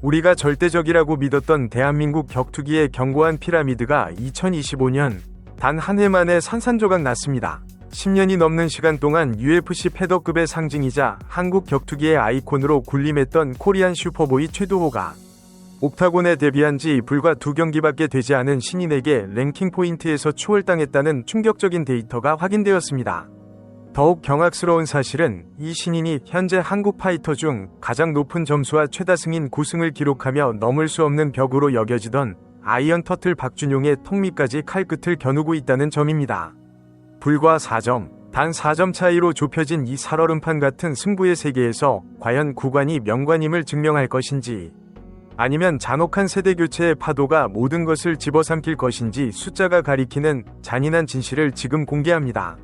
우리가 절대적이라고 믿었던 대한민국 격투기의 견고한 피라미드가 2025년 단 한 해 만에 산산조각 났습니다. 10년이 넘는 시간 동안 UFC 패더급의 상징이자 한국 격투기의 아이콘으로 군림했던 코리안 슈퍼보이 최두호가 옥타곤에 데뷔한 지 불과 2경기밖에 되지 않은 신인에게 랭킹 포인트에서 추월당했다는 충격적인 데이터가 확인되었습니다. 더욱 경악스러운 사실은 이 신인이 현재 한국 파이터 중 가장 높은 점수와 최다 승인 9승을 기록하며 넘을 수 없는 벽으로 여겨지던 아이언 터틀 박준용의 턱밑까지 칼끝을 겨누고 있다는 점입니다. 불과 4점, 단 4점 차이로 좁혀진 이 살얼음판 같은 승부의 세계에서 과연 구관이 명관임을 증명할 것인지, 아니면 잔혹한 세대교체의 파도가 모든 것을 집어삼킬 것인지 숫자가 가리키는 잔인한 진실을 지금 공개합니다.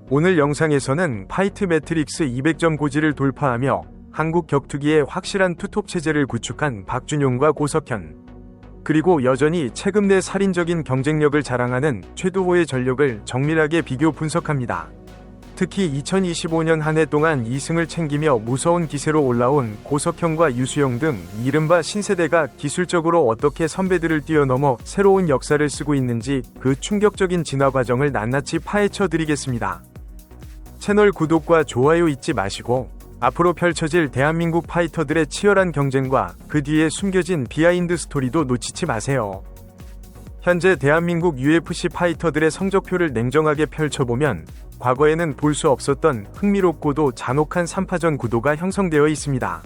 오늘 영상에서는 파이트 매트릭스 200점 고지를 돌파하며 한국 격투기의 확실한 투톱 체제를 구축한 박준용과 고석현, 그리고 여전히 체급 내 살인적인 경쟁력을 자랑하는 최두호의 전력을 정밀하게 비교 분석합니다. 특히 2025년 한 해 동안 2승을 챙기며 무서운 기세로 올라온 고석현과 유수영 등 이른바 신세대가 기술적으로 어떻게 선배들을 뛰어넘어 새로운 역사를 쓰고 있는지 그 충격적인 진화 과정을 낱낱이 파헤쳐 드리겠습니다. 채널 구독과 좋아요 잊지 마시고 앞으로 펼쳐질 대한민국 파이터들의 치열한 경쟁과 그 뒤에 숨겨진 비하인드 스토리도 놓치지 마세요. 현재 대한민국 UFC 파이터들의 성적표를 냉정하게 펼쳐보면 과거에는 볼 수 없었던 흥미롭고도 잔혹한 3파전 구도가 형성되어 있습니다.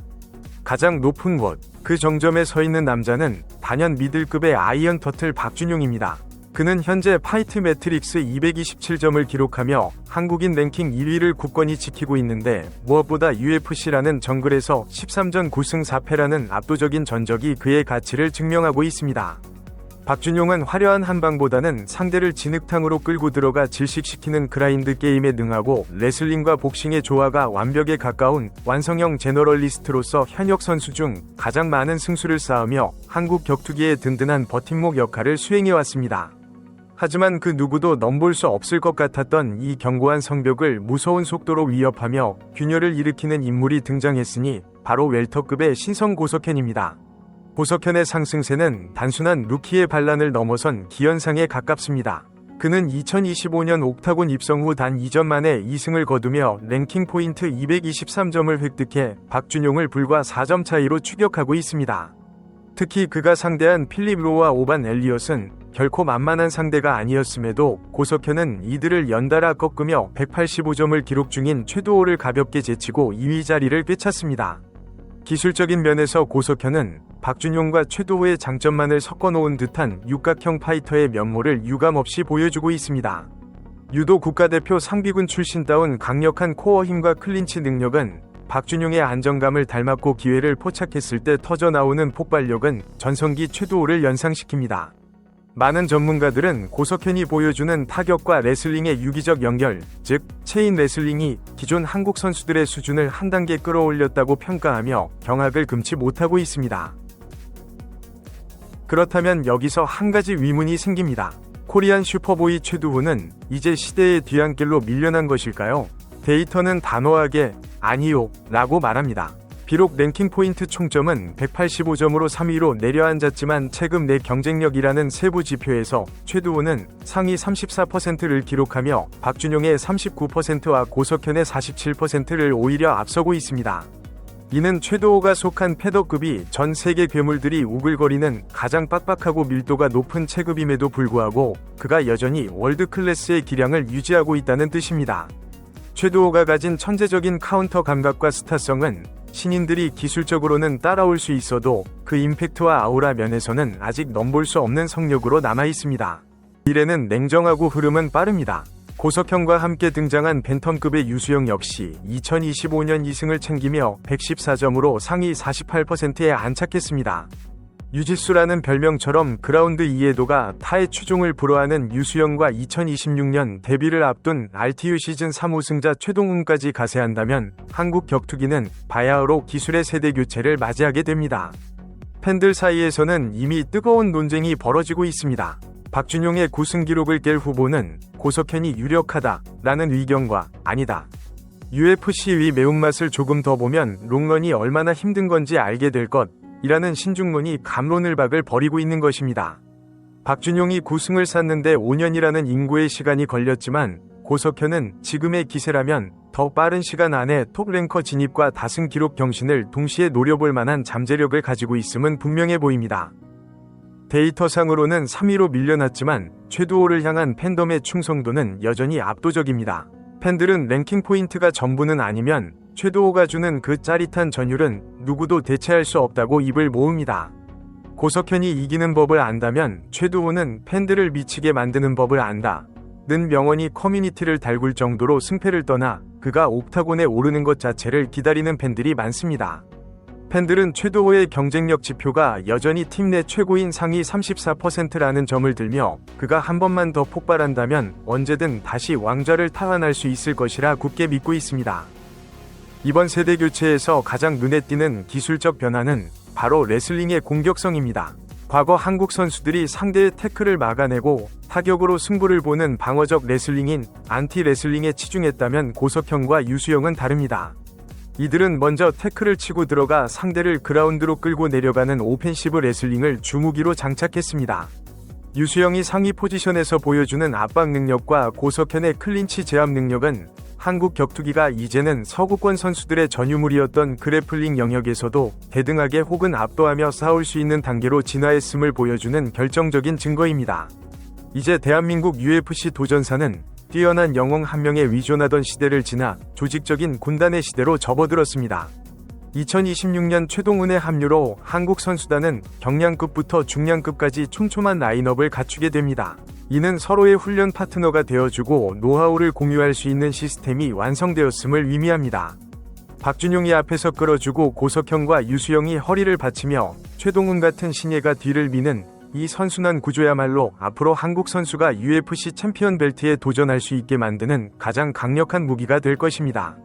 가장 높은 곳, 그 정점에 서 있는 남자는 단연 미들급의 아이언 터틀 박준용입니다. 그는 현재 파이트 매트릭스 227점을 기록하며 한국인 랭킹 1위를 굳건히 지키고 있는데, 무엇보다 UFC라는 정글에서 13전 9승 4패라는 압도적인 전적이 그의 가치를 증명하고 있습니다. 박준용은 화려한 한방보다는 상대를 진흙탕으로 끌고 들어가 질식시키는 그라인드 게임에 능하고, 레슬링과 복싱의 조화가 완벽에 가까운 완성형 제너럴리스트로서 현역 선수 중 가장 많은 승수를 쌓으며 한국 격투기의 든든한 버팀목 역할을 수행해왔습니다. 하지만 그 누구도 넘볼 수 없을 것 같았던 이 견고한 성벽을 무서운 속도로 위협하며 균열을 일으키는 인물이 등장했으니 바로 웰터급의 신성 고석현입니다. 고석현의 상승세는 단순한 루키의 반란을 넘어선 기현상에 가깝습니다. 그는 2025년 옥타곤 입성 후 단 2전 만에 2승을 거두며 랭킹 포인트 223점을 획득해 박준용을 불과 4점 차이로 추격하고 있습니다. 특히 그가 상대한 필립 로와 오반 엘리엇은 결코 만만한 상대가 아니었음에도 고석현은 이들을 연달아 꺾으며 185점을 기록 중인 최두호를 가볍게 제치고 2위 자리를 꿰찼습니다. 기술적인 면에서 고석현은 박준용과 최두호의 장점만을 섞어놓은 듯한 육각형 파이터의 면모를 유감없이 보여주고 있습니다. 유도 국가대표 상비군 출신다운 강력한 코어 힘과 클린치 능력은 박준용의 안정감을 닮았고, 기회를 포착했을 때 터져나오는 폭발력은 전성기 최두호를 연상시킵니다. 많은 전문가들은 고석현이 보여주는 타격과 레슬링의 유기적 연결, 즉 체인 레슬링이 기존 한국 선수들의 수준을 한 단계 끌어올렸다고 평가하며 경악을 금치 못하고 있습니다. 그렇다면 여기서 한 가지 의문이 생깁니다. 코리안 슈퍼보이 최두호는 이제 시대의 뒤안길로 밀려난 것일까요? 데이터는 단호하게 아니요 라고 말합니다. 비록 랭킹 포인트 총점은 185점으로 3위로 내려앉았지만 체급 내 경쟁력이라는 세부 지표에서 최두호는 상위 34%를 기록하며 박준용의 39%와 고석현의 47%를 오히려 앞서고 있습니다. 이는 최두호가 속한 패더급이 전 세계 괴물들이 우글거리는 가장 빡빡하고 밀도가 높은 체급임에도 불구하고 그가 여전히 월드클래스의 기량을 유지하고 있다는 뜻입니다. 최두호가 가진 천재적인 카운터 감각과 스타성은 신인들이 기술적으로는 따라올 수 있어도 그 임팩트와 아우라 면에서는 아직 넘볼 수 없는 성력으로 남아있습니다. 미래는 냉정하고 흐름은 빠릅니다. 고석현과 함께 등장한 벤턴급의 유수영 역시 2025년 2승을 챙기며 114점으로 상위 48%에 안착했습니다. 유지수라는 별명처럼 그라운드 이해도가 타의 추종을 불허하는 유수영과 2026년 데뷔를 앞둔 RTU 시즌 3 우승자 최동훈까지 가세한다면 한국 격투기는 바야흐로 기술의 세대 교체를 맞이하게 됩니다. 팬들 사이에서는 이미 뜨거운 논쟁이 벌어지고 있습니다. 박준용의 9승 기록을 깰 후보는 고석현이 유력하다 라는 의견과 아니다, UFC의 매운맛을 조금 더 보면 롱런이 얼마나 힘든 건지 알게 될 것 이라는 신중론이 갑론을박을 벌이고 있는 것입니다. 박준용이 9승을 쌌는데 5년이라는 인고의 시간이 걸렸지만 고석현은 지금의 기세라면 더 빠른 시간 안에 톱랭커 진입과 다승 기록 경신을 동시에 노려볼 만한 잠재력을 가지고 있음은 분명해 보입니다. 데이터상으로는 3위로 밀려났지만 최두호를 향한 팬덤의 충성도는 여전히 압도적입니다. 팬들은 랭킹 포인트가 전부는 아니면 최두호가 주는 그 짜릿한 전율은 누구도 대체할 수 없다고 입을 모읍니다. 고석현이 이기는 법을 안다면 최두호는 팬들을 미치게 만드는 법을 안다. 는 명언이 커뮤니티를 달굴 정도로 승패를 떠나 그가 옥타곤에 오르는 것 자체를 기다리는 팬들이 많습니다. 팬들은 최두호의 경쟁력 지표가 여전히 팀 내 최고인 상위 34%라는 점을 들며 그가 한 번만 더 폭발한다면 언제든 다시 왕좌를 탈환할 수 있을 것이라 굳게 믿고 있습니다. 이번 세대 교체에서 가장 눈에 띄는 기술적 변화는 바로 레슬링의 공격성입니다. 과거 한국 선수들이 상대의 태클을 막아내고 타격으로 승부를 보는 방어적 레슬링인 안티 레슬링에 치중했다면 고석현과 유수영은 다릅니다. 이들은 먼저 태클을 치고 들어가 상대를 그라운드로 끌고 내려가는 오펜시브 레슬링을 주무기로 장착했습니다. 유수영이 상위 포지션에서 보여주는 압박 능력과 고석현의 클린치 제압 능력은 한국 격투기가 이제는 서구권 선수들의 전유물이었던 그래플링 영역에서도 대등하게 혹은 압도하며 싸울 수 있는 단계로 진화했음을 보여주는 결정적인 증거입니다. 이제 대한민국 UFC 도전사는 뛰어난 영웅 한 명에 의존하던 시대를 지나 조직적인 군단의 시대로 접어들었습니다. 2026년 최동훈의 합류로 한국 선수단은 경량급부터 중량급까지 촘촘한 라인업을 갖추게 됩니다. 이는 서로의 훈련 파트너가 되어주고 노하우를 공유할 수 있는 시스템이 완성되었음을 의미합니다. 박준용이 앞에서 끌어주고 고석현과 유수영이 허리를 받치며 최동훈 같은 신예가 뒤를 미는 이 선순환 구조야말로 앞으로 한국 선수가 UFC 챔피언 벨트에 도전할 수 있게 만드는 가장 강력한 무기가 될 것입니다.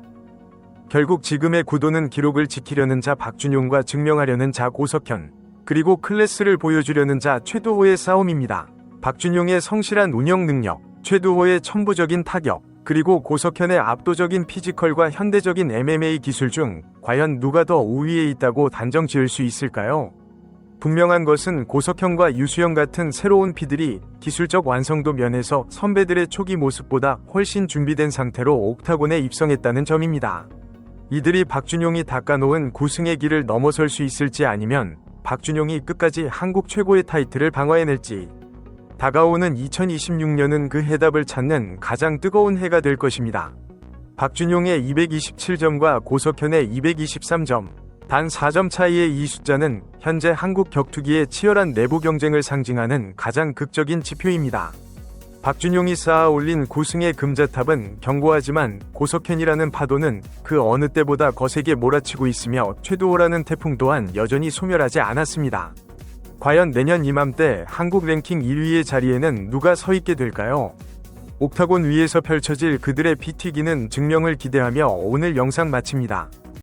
결국 지금의 구도는 기록을 지키려는 자 박준용과 증명하려는 자 고석현, 그리고 클래스를 보여주려는 자 최두호의 싸움입니다. 박준용의 성실한 운영 능력, 최두호의 천부적인 타격, 그리고 고석현의 압도적인 피지컬과 현대적인 MMA 기술 중 과연 누가 더 우위에 있다고 단정 지을 수 있을까요? 분명한 것은 고석현과 유수영 같은 새로운 피들이 기술적 완성도 면에서 선배들의 초기 모습보다 훨씬 준비된 상태로 옥타곤에 입성했다는 점입니다. 이들이 박준용이 닦아놓은 9승의 길을 넘어설 수 있을지 아니면 박준용이 끝까지 한국 최고의 타이틀을 방어해낼지. 다가오는 2026년은 그 해답을 찾는 가장 뜨거운 해가 될 것입니다. 박준용의 227점과 고석현의 223점, 단 4점 차이의 이 숫자는 현재 한국 격투기의 치열한 내부 경쟁을 상징하는 가장 극적인 지표입니다. 박준용이 쌓아 올린 9승의 금자탑은 견고하지만 고석현이라는 파도는 그 어느 때보다 거세게 몰아치고 있으며 최두호라는 태풍 또한 여전히 소멸하지 않았습니다. 과연 내년 이맘때 한국 랭킹 1위의 자리에는 누가 서 있게 될까요? 옥타곤 위에서 펼쳐질 그들의 피 튀기는 증명을 기대하며 오늘 영상 마칩니다.